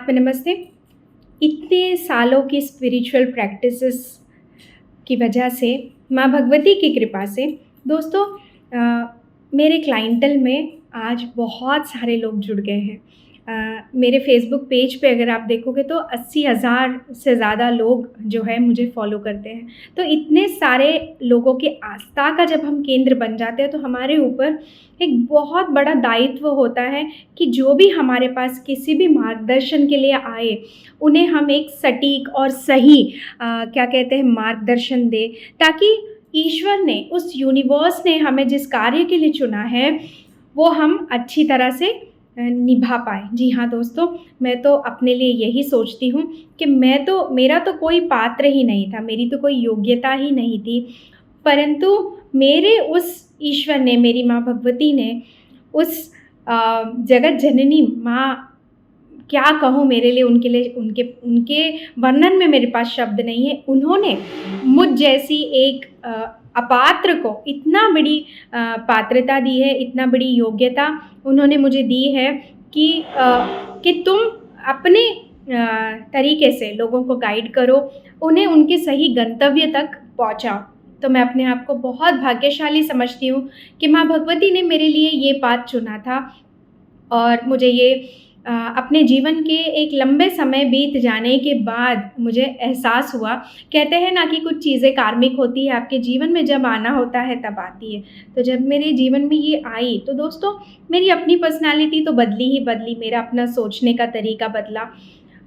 आत्म नमस्ते। इतने सालों की स्पिरिचुअल प्रैक्टिसेस की वजह से, माँ भगवती की कृपा से दोस्तों, मेरे क्लाइंटल में आज बहुत सारे लोग जुड़ गए हैं। मेरे फ़ेसबुक पेज पे अगर आप देखोगे तो 80,000 से ज़्यादा लोग जो है मुझे फ़ॉलो करते हैं। तो इतने सारे लोगों की आस्था का जब हम केंद्र बन जाते हैं तो हमारे ऊपर एक बहुत बड़ा दायित्व होता है कि जो भी हमारे पास किसी भी मार्गदर्शन के लिए आए, उन्हें हम एक सटीक और सही क्या कहते हैं मार्गदर्शन दें, ताकि ईश्वर ने, उस यूनिवर्स ने हमें जिस कार्य के लिए चुना है, वो हम अच्छी तरह से निभा पाएँ। जी हाँ दोस्तों, मैं तो अपने लिए यही सोचती हूँ कि मेरा तो कोई पात्र ही नहीं था, मेरी तो कोई योग्यता ही नहीं थी, परंतु मेरे उस ईश्वर ने, मेरी माँ भगवती ने, उस जगत जननी माँ, क्या कहूँ मेरे लिए, उनके लिए, उनके उनके वर्णन में मेरे पास शब्द नहीं है। उन्होंने मुझ जैसी एक अपात्र को इतना बड़ी पात्रता दी है, इतना बड़ी योग्यता उन्होंने मुझे दी है कि तुम अपने तरीके से लोगों को गाइड करो, उन्हें उनके सही गंतव्य तक पहुँचाओ। तो मैं अपने आप को बहुत भाग्यशाली समझती हूँ कि माँ भगवती ने मेरे लिए ये पाथ चुना था और मुझे ये अपने जीवन के एक लंबे समय बीत जाने के बाद मुझे एहसास हुआ। कहते हैं ना कि कुछ चीज़ें कार्मिक होती है, आपके जीवन में जब आना होता है तब आती है। तो जब मेरे जीवन में ये आई तो दोस्तों, मेरी अपनी पर्सनैलिटी तो बदली ही बदली, मेरा अपना सोचने का तरीका बदला।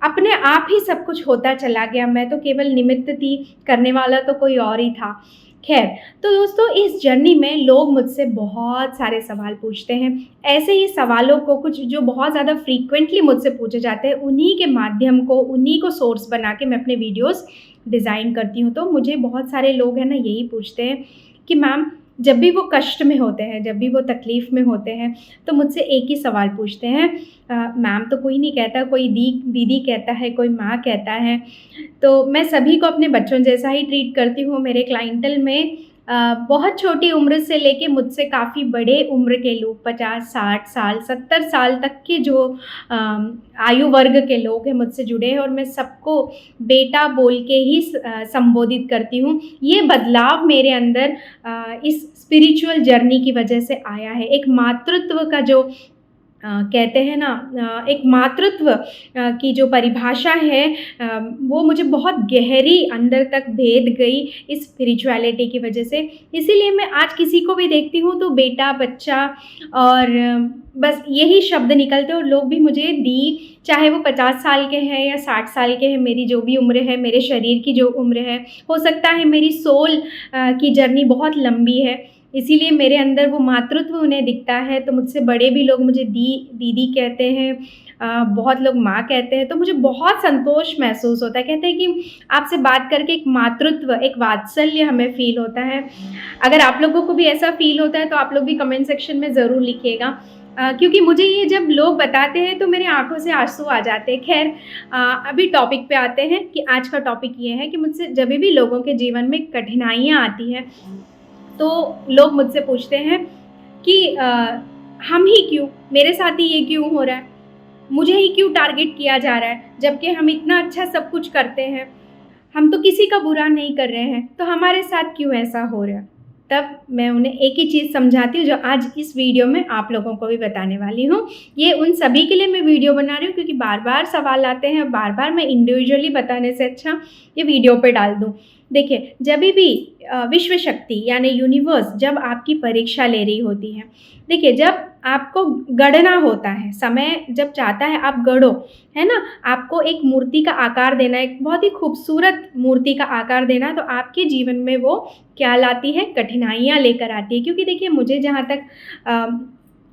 अपने आप ही सब कुछ होता चला गया, मैं तो केवल निमित्त थी, करने वाला तो कोई और ही था। ख़ैर, तो दोस्तों, इस जर्नी में लोग मुझसे बहुत सारे सवाल पूछते हैं। ऐसे ही सवालों को, कुछ जो बहुत ज़्यादा फ्रीक्वेंटली मुझसे पूछे जाते हैं, उन्हीं के माध्यम को, उन्हीं को सोर्स बना के मैं अपने वीडियोज़ डिज़ाइन करती हूँ। तो मुझे बहुत सारे लोग हैं ना यही पूछते हैं कि मैम, जब भी वो कष्ट में होते हैं, जब भी वो तकलीफ़ में होते हैं, तो मुझसे एक ही सवाल पूछते हैं, मैम तो कोई नहीं कहता, कोई दीदी कहता है, कोई माँ कहता है। तो मैं सभी को अपने बच्चों जैसा ही ट्रीट करती हूँ। मेरे क्लाइंटल में बहुत छोटी उम्र से लेके मुझसे काफ़ी बड़े उम्र के लोग, 50-60 साल, 70 साल तक के जो आयु वर्ग के लोग हैं मुझसे जुड़े हैं, और मैं सबको बेटा बोल के ही संबोधित करती हूँ। ये बदलाव मेरे अंदर इस स्पिरिचुअल जर्नी की वजह से आया है। एक मातृत्व का जो कहते हैं ना, एक मातृत्व की जो परिभाषा है, वो मुझे बहुत गहरी अंदर तक भेद गई इस स्पिरिचुअलिटी की वजह से। इसीलिए मैं आज किसी को भी देखती हूँ तो बेटा, बच्चा और बस यही शब्द निकलते हैं, और लोग भी मुझे दी, चाहे वो 50 साल के हैं या 60 साल के हैं, मेरी जो भी उम्र है, मेरे शरीर की जो उम्र है, हो सकता है मेरी सोल की जर्नी बहुत लंबी है, इसीलिए मेरे अंदर वो मातृत्व उन्हें दिखता है। तो मुझसे बड़े भी लोग मुझे दीदी कहते हैं, बहुत लोग माँ कहते हैं, तो मुझे बहुत संतोष महसूस होता है। कहते हैं कि आपसे बात करके एक मातृत्व, एक वात्सल्य हमें फ़ील होता है। अगर आप लोगों को भी ऐसा फ़ील होता है तो आप लोग भी कमेंट सेक्शन में ज़रूर लिखिएगा, क्योंकि मुझे ये जब लोग बताते हैं तो मेरे आँखों से आँसू आ जाते हैं। ख़ैर, अभी टॉपिक पे आते हैं कि आज का टॉपिक ये है कि मुझसे जब भी लोगों के जीवन में कठिनाइयाँ आती हैं, तो लोग मुझसे पूछते हैं कि हम ही क्यों, मेरे साथ ही ये क्यों हो रहा है, मुझे ही क्यों टारगेट किया जा रहा है, जबकि हम इतना अच्छा सब कुछ करते हैं, हम तो किसी का बुरा नहीं कर रहे हैं, तो हमारे साथ क्यों ऐसा हो रहा है। तब मैं उन्हें एक ही चीज़ समझाती हूँ, जो आज इस वीडियो में आप लोगों को भी बताने वाली हूँ। ये उन सभी के लिए मैं वीडियो बना रही हूँ क्योंकि बार-बार सवाल आते हैं, बार-बार मैं इंडिविजुअली बताने से अच्छा ये वीडियो पे डाल दूँ। देखिए, जभी भी विश्व शक्ति यानी यूनिवर्स जब आपकी परीक्षा ले रही होती है, देखिए, जब आपको गढ़ना होता है, समय जब चाहता है आप गढ़ो, है ना? आपको एक मूर्ति का आकार देना है, एक बहुत ही खूबसूरत मूर्ति का आकार देना है, तो आपके जीवन में वो क्या लाती है? कठिनाइयाँ लेकर आती है। क्योंकि देखिए, मुझे जहाँ तक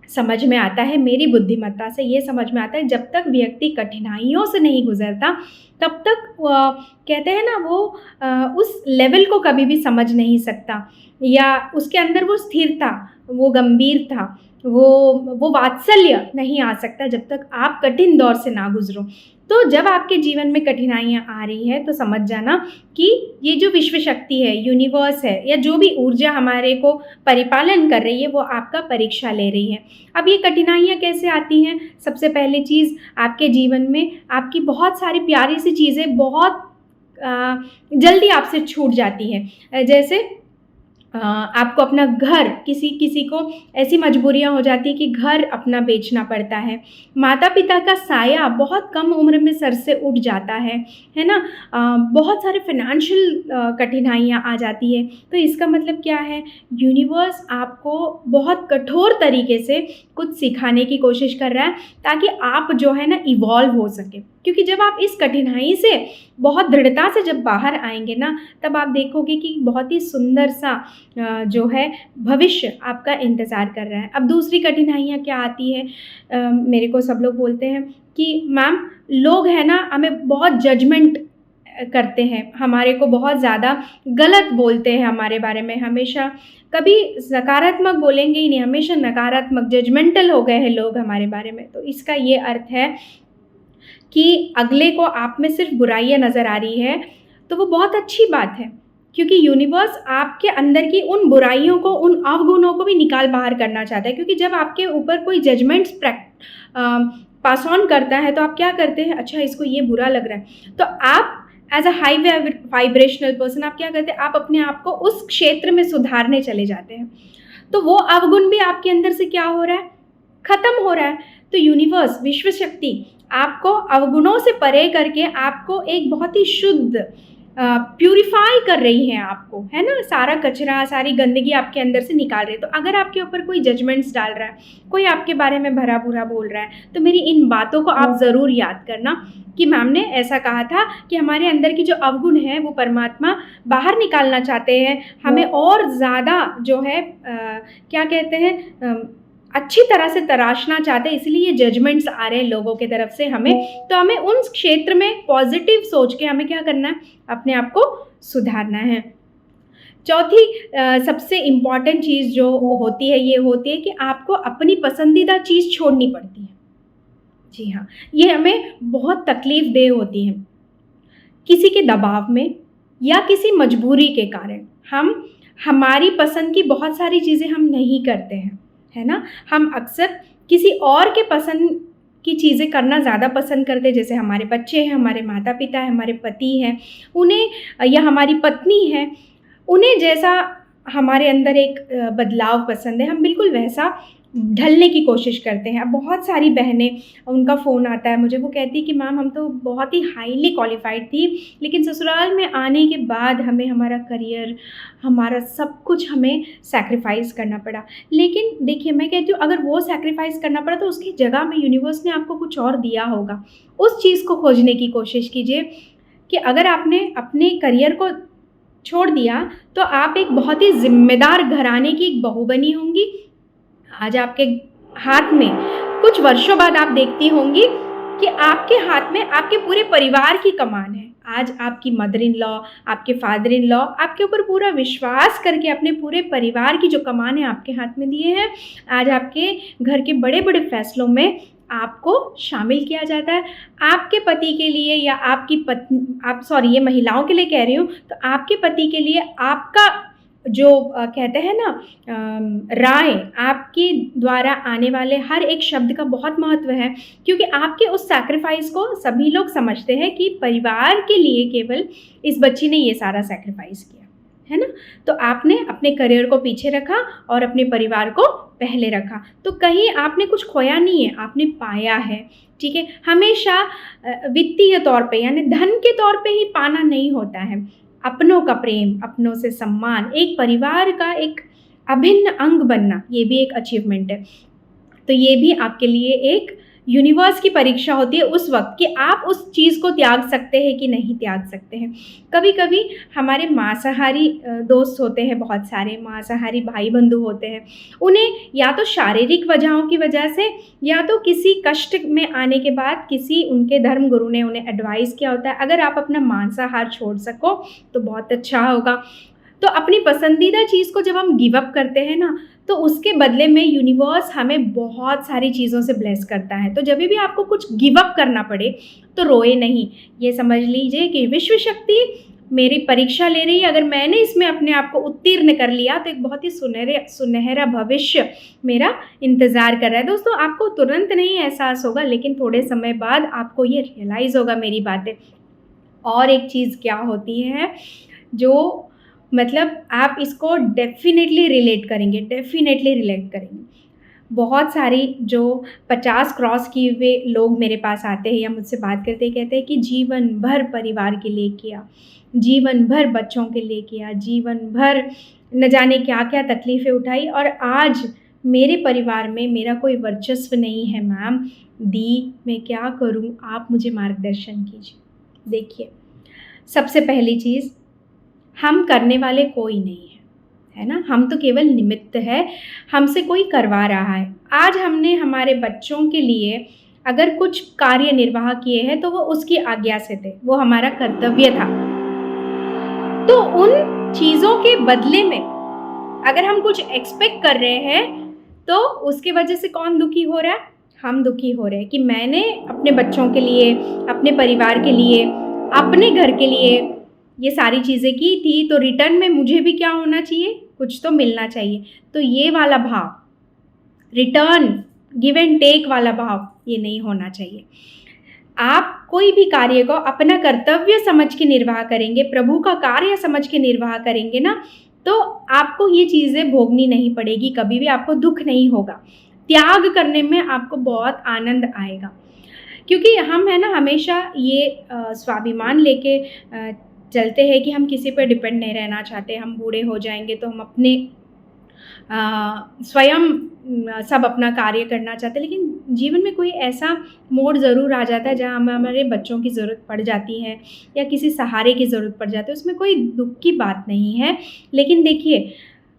समझ में आता है, मेरी बुद्धिमत्ता से ये समझ में आता है, जब तक व्यक्ति कठिनाइयों से नहीं गुज़रता, तब तक कहते हैं ना, वो उस लेवल को कभी भी समझ नहीं सकता, या उसके अंदर वो स्थिरता, वो गंभीर था, वो वात्सल्य नहीं आ सकता जब तक आप कठिन दौर से ना गुज़रो। तो जब आपके जीवन में कठिनाइयाँ आ रही हैं तो समझ जाना कि ये जो विश्व शक्ति है, यूनिवर्स है या जो भी ऊर्जा हमारे को परिपालन कर रही है, वो आपका परीक्षा ले रही है। अब ये कठिनाइयाँ कैसे आती हैं? सबसे पहली चीज़, आपके जीवन में आपकी बहुत सारी प्यारी सी चीज़ें बहुत जल्दी आपसे छूट जाती हैं। जैसे आपको अपना घर, किसी को ऐसी मजबूरियाँ हो जाती हैं कि घर अपना बेचना पड़ता है। माता-पिता का साया बहुत कम उम्र में सर से उठ जाता है ना? बहुत सारे फ़ाइनेंशियल कठिनाइयाँ आ जाती है। तो इसका मतलब क्या है? यूनिवर्स आपको बहुत कठोर तरीके से कुछ सिखाने की कोशिश कर रहा है ताकि आप जो है ना इवॉल्व हो सकें। क्योंकि जब आप इस कठिनाई से बहुत दृढ़ता से जब बाहर आएँगे ना, तब आप देखोगे कि बहुत ही सुंदर सा जो है भविष्य आपका इंतज़ार कर रहा है। अब दूसरी कठिनाइयाँ क्या आती है? मेरे को सब लोग बोलते हैं कि मैम, लोग हैं ना हमें बहुत जजमेंट करते हैं, हमारे को बहुत ज़्यादा गलत बोलते हैं हमारे बारे में, हमेशा कभी सकारात्मक बोलेंगे ही नहीं, हमेशा नकारात्मक जजमेंटल हो गए हैं लोग हमारे बारे में। तो इसका ये अर्थ है कि अगले को आप में सिर्फ बुराइयाँ नज़र आ रही है, तो वो बहुत अच्छी बात है, क्योंकि यूनिवर्स आपके अंदर की उन बुराइयों को, उन अवगुणों को भी निकाल बाहर करना चाहता है। क्योंकि जब आपके ऊपर कोई जजमेंट्स पास ऑन करता है, तो आप क्या करते हैं, अच्छा इसको ये बुरा लग रहा है, तो आप as a high vibrational person आप क्या करते हैं, आप अपने आप को उस क्षेत्र में सुधारने चले जाते हैं। तो वो अवगुण भी आपके अंदर से क्या हो रहा है, ख़त्म हो रहा है। तो यूनिवर्स, विश्व शक्ति आपको अवगुणों से परे करके आपको एक बहुत ही शुद्ध प्यूरिफाई कर रही हैं आपको, है ना? सारा कचरा, सारी गंदगी आपके अंदर से निकाल रही है। तो अगर आपके ऊपर कोई जजमेंट्स डाल रहा है, कोई आपके बारे में भला-बुरा बोल रहा है, तो मेरी इन बातों को आप ज़रूर याद करना कि मैम ने ऐसा कहा था कि हमारे अंदर की जो अवगुण है वो परमात्मा बाहर निकालना चाहते हैं, हमें और ज़्यादा जो है क्या कहते हैं, अच्छी तरह से तराशना चाहते हैं, इसलिए ये जजमेंट्स आ रहे हैं लोगों की तरफ से हमें। तो हमें उन क्षेत्र में पॉजिटिव सोच के हमें क्या करना है, अपने आप को सुधारना है। चौथी सबसे इम्पॉर्टेंट चीज़ जो होती है, ये होती है कि आपको अपनी पसंदीदा चीज़ छोड़नी पड़ती है। जी हाँ, ये हमें बहुत तकलीफ़देह होती है। किसी के दबाव में या किसी मजबूरी के कारण हम हमारी पसंद की बहुत सारी चीज़ें हम नहीं करते हैं, है ना? हम अक्सर किसी और के पसंद की चीज़ें करना ज़्यादा पसंद करते हैं, जैसे हमारे बच्चे हैं, हमारे माता-पिता हैं, हमारे पति हैं, उन्हें या हमारी पत्नी है, उन्हें जैसा हमारे अंदर एक बदलाव पसंद है, हम बिल्कुल वैसा ढलने की कोशिश करते हैं। अब बहुत सारी बहनें, उनका फ़ोन आता है मुझे, वो कहती है कि मैम हम तो बहुत ही हाईली क्वालिफ़ाइड थी, लेकिन ससुराल में आने के बाद हमें हमारा करियर, हमारा सब कुछ हमें सैक्रिफ़ाइस करना पड़ा। लेकिन देखिए, मैं कहती हूँ अगर वो सैक्रिफ़ाइस करना पड़ा तो उसकी जगह में यूनिवर्स ने आपको कुछ और दिया होगा। उस चीज़ को खोजने की कोशिश कीजिए कि अगर आपने अपने करियर को छोड़ दिया, तो आप एक बहुत ही ज़िम्मेदार घराने की एक बहू बनी होंगी। आज आपके हाथ में कुछ वर्षों बाद आप देखती होंगी कि आपके हाथ में आपके पूरे परिवार की कमान है। आज आपकी मदर इन लॉ, आपके फादर इन लॉ आपके ऊपर पूरा विश्वास करके अपने पूरे परिवार की जो कमान है आपके हाथ में दिए हैं। आज आपके घर के बड़े-बड़े फैसलों में आपको शामिल किया जाता है। आपके पति के लिए या आपकी पत्नी, ये महिलाओं के लिए कह रही हूँ, तो आपके पति के लिए आपका जो कहते हैं ना राय, आपके द्वारा आने वाले हर एक शब्द का बहुत महत्व है, क्योंकि आपके उस सैक्रिफ़ाइस को सभी लोग समझते हैं कि परिवार के लिए केवल इस बच्ची ने ये सारा सैक्रिफ़ाइस किया, है ना? तो आपने अपने करियर को पीछे रखा और अपने परिवार को पहले रखा, तो कहीं आपने कुछ खोया नहीं है, आपने पाया है, ठीक है? हमेशा वित्तीय तौर पे यानी धन के तौर पे ही पाना नहीं होता है। अपनों का प्रेम, अपनों से सम्मान, एक परिवार का एक अभिन्न अंग बनना, ये भी एक अचीवमेंट है। तो ये भी आपके लिए एक यूनिवर्स की परीक्षा होती है उस वक़्त कि आप उस चीज़ को त्याग सकते हैं कि नहीं त्याग सकते हैं। कभी-कभी हमारे मांसाहारी दोस्त होते हैं, बहुत सारे मांसाहारी भाई-बंधु होते हैं। उन्हें या तो शारीरिक वजहों की वजह से या तो किसी कष्ट में आने के बाद किसी उनके धर्म गुरु ने उन्हें एडवाइस किया होता है, अगर आप अपना मांसाहार छोड़ सको तो बहुत अच्छा होगा। तो अपनी पसंदीदा चीज़ को जब हम गिव अप करते हैं ना, तो उसके बदले में यूनिवर्स हमें बहुत सारी चीज़ों से ब्लेस करता है। तो जब भी आपको कुछ गिव अप करना पड़े, तो रोए नहीं। ये समझ लीजिए कि विश्व शक्ति मेरी परीक्षा ले रही है, अगर मैंने इसमें अपने आप को उत्तीर्ण कर लिया तो एक बहुत ही सुनहरा भविष्य मेरा इंतज़ार कर रहा है। दोस्तों, आपको तुरंत नहीं एहसास होगा, लेकिन थोड़े समय बाद आपको ये रियलाइज़ होगा मेरी बातें। और एक चीज़ क्या होती है, जो मतलब आप इसको डेफ़िनेटली रिलेट करेंगे। बहुत सारी जो 50 क्रॉस किए हुए लोग मेरे पास आते हैं या मुझसे बात करते हैं, कहते हैं कि जीवन भर परिवार के लिए किया, जीवन भर बच्चों के लिए किया, जीवन भर न जाने क्या-क्या तकलीफ़ें उठाई और आज मेरे परिवार में मेरा कोई वर्चस्व नहीं है मैम। मैं क्या करूँ? आप मुझे मार्गदर्शन कीजिए। देखिए, सबसे पहली चीज़, हम करने वाले कोई नहीं है ना? हम तो केवल निमित्त है, हमसे कोई करवा रहा है। आज हमने हमारे बच्चों के लिए अगर कुछ कार्य निर्वाह किए हैं, तो वो उसकी आज्ञा से थे, वो हमारा कर्तव्य था। तो उन चीज़ों के बदले में अगर हम कुछ एक्सपेक्ट कर रहे हैं, तो उसकी वजह से कौन दुखी हो रहा है? हम दुखी हो रहे हैं कि मैंने अपने बच्चों के लिए, अपने परिवार के लिए, अपने घर के लिए ये सारी चीज़ें की थी, तो रिटर्न में मुझे भी क्या होना चाहिए? कुछ तो मिलना चाहिए। तो ये वाला भाव, रिटर्न, गिव एंड टेक वाला भाव, ये नहीं होना चाहिए। आप कोई भी कार्य को अपना कर्तव्य समझ के निर्वाह करेंगे, प्रभु का कार्य समझ के निर्वाह करेंगे ना, तो आपको ये चीज़ें भोगनी नहीं पड़ेगी, कभी भी आपको दुःख नहीं होगा। त्याग करने में आपको बहुत आनंद आएगा, क्योंकि हम है ना हमेशा ये स्वाभिमान लेके चलते हैं कि हम किसी पर डिपेंड नहीं रहना चाहते। हम बूढ़े हो जाएँगे तो हम अपने स्वयं सब अपना कार्य करना चाहते हैं, लेकिन जीवन में कोई ऐसा मोड़ ज़रूर आ जाता है जहाँ हमें हमारे बच्चों की ज़रूरत पड़ जाती है या किसी सहारे की ज़रूरत पड़ जाती है। उसमें कोई दुःख की बात नहीं है, लेकिन देखिए,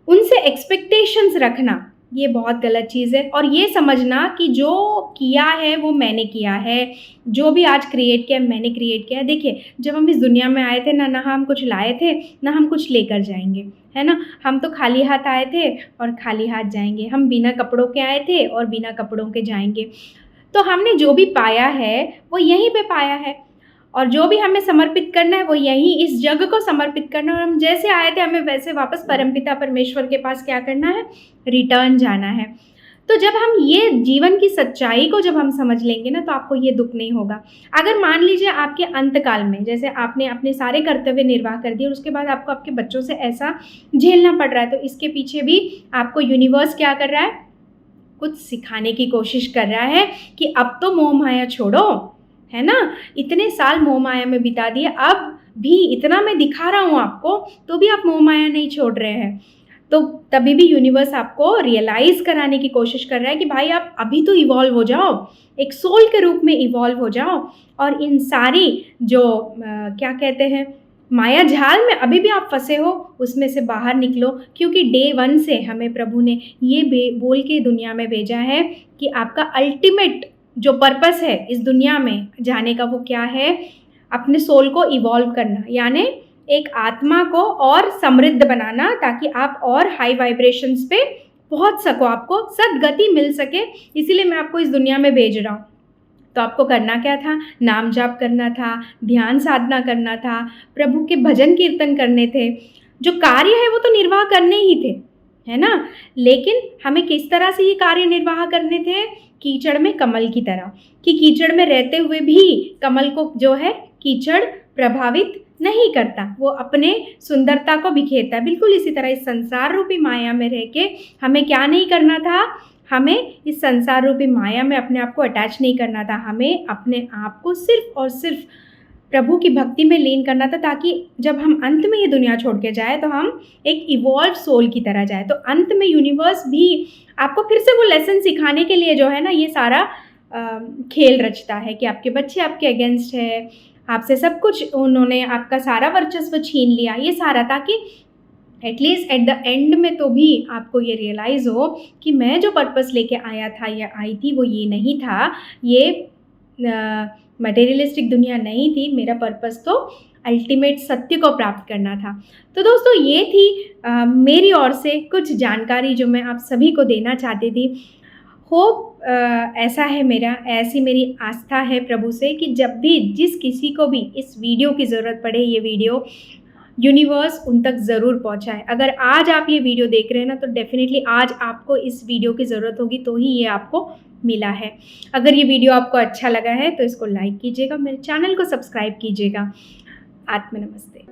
उनसे एक्सपेक्टेशंस रखना ये बहुत गलत चीज़ है। और ये समझना कि जो किया है वो मैंने किया है, जो भी आज क्रिएट किया मैंने क्रिएट किया है। देखिए, जब हम इस दुनिया में आए थे ना हम कुछ लाए थे, ना हम कुछ लेकर जाएंगे, है ना? हम तो खाली हाथ आए थे और खाली हाथ जाएंगे। हम बिना कपड़ों के आए थे और बिना कपड़ों के जाएंगे। तो हमने जो भी पाया है वो यहीं पे पाया है, और जो भी हमें समर्पित करना है वो यहीं इस जग को समर्पित करना है। और हम जैसे आए थे हमें वैसे वापस परमपिता परमेश्वर के पास क्या करना है? रिटर्न जाना है। तो जब हम ये जीवन की सच्चाई को जब हम समझ लेंगे ना, तो आपको ये दुःख नहीं होगा। अगर मान लीजिए आपके अंतकाल में जैसे आपने अपने सारे कर्तव्य निर्वाह कर दिए और उसके बाद आपको आपके बच्चों से ऐसा झेलना पड़ रहा है, तो इसके पीछे भी आपको यूनिवर्स क्या कर रहा है? कुछ सिखाने की कोशिश कर रहा है कि अब तो मोह माया छोड़ो, है ना? इतने साल मोह माया में बिता दिए, अब भी इतना मैं दिखा रहा हूँ आपको, तो भी आप मोह माया नहीं छोड़ रहे हैं। तो तभी भी यूनिवर्स आपको रियलाइज़ कराने की कोशिश कर रहा है कि भाई आप अभी तो इवॉल्व हो जाओ, एक सोल के रूप में इवॉल्व हो जाओ, और इन सारी जो क्या कहते हैं, माया जाल में अभी भी आप फंसे हो, उसमें से बाहर निकलो। क्योंकि डे 1 से हमें प्रभु ने ये बोल के दुनिया में भेजा है कि आपका अल्टीमेट जो पर्पस है इस दुनिया में जाने का, वो क्या है? अपने सोल को इवॉल्व करना, यानी एक आत्मा को और समृद्ध बनाना, ताकि आप और हाई वाइब्रेशंस पे पहुंच सको, आपको सद्गति मिल सके। इसीलिए मैं आपको इस दुनिया में भेज रहा हूँ। तो आपको करना क्या था? नाम जाप करना था, ध्यान साधना करना था, प्रभु के भजन कीर्तन करने थे। जो कार्य है वो तो निर्वाह करने ही थे, है ना? लेकिन हमें किस तरह से ये कार्य निर्वाह करने थे? कीचड़ में कमल की तरह, कि कीचड़ में रहते हुए भी कमल को जो है कीचड़ प्रभावित नहीं करता, वो अपने सुंदरता को बिखेरता है। बिल्कुल इसी तरह इस संसार रूपी माया में रह के हमें क्या नहीं करना था? हमें इस संसार रूपी माया में अपने आप को अटैच नहीं करना था। हमें अपने आप को सिर्फ और सिर्फ प्रभु की भक्ति में लीन करना था, ताकि जब हम अंत में ये दुनिया छोड़ के जाए तो हम एक इवॉल्व सोल की तरह जाए। तो अंत में यूनिवर्स भी आपको फिर से वो लेसन सिखाने के लिए जो है ना, ये सारा खेल रचता है कि आपके बच्चे आपके अगेंस्ट है, आपसे सब कुछ उन्होंने आपका सारा वर्चस्व छीन लिया, ये सारा, ताकि एटलीस्ट एट द एंड में तो भी आपको ये रियलाइज़ हो कि मैं जो पर्पस लेके आया था या आई थी वो ये नहीं था, ये मटेरियलिस्टिक दुनिया नहीं थी। मेरा पर्पस तो अल्टीमेट सत्य को प्राप्त करना था। तो दोस्तों ये थी मेरी ओर से कुछ जानकारी जो मैं आप सभी को देना चाहती थी। होप ऐसा है ऐसी मेरी आस्था है प्रभु से कि जब भी जिस किसी को भी इस वीडियो की ज़रूरत पड़े, ये वीडियो यूनिवर्स उन तक ज़रूर पहुँचाए। अगर आज आप ये वीडियो देख रहे हैं ना, तो डेफ़िनेटली आज आपको इस वीडियो की ज़रूरत होगी, तो ही ये आपको मिला है। अगर ये वीडियो आपको अच्छा लगा है तो इसको लाइक कीजिएगा, मेरे चैनल को सब्सक्राइब कीजिएगा। आत्म नमस्ते।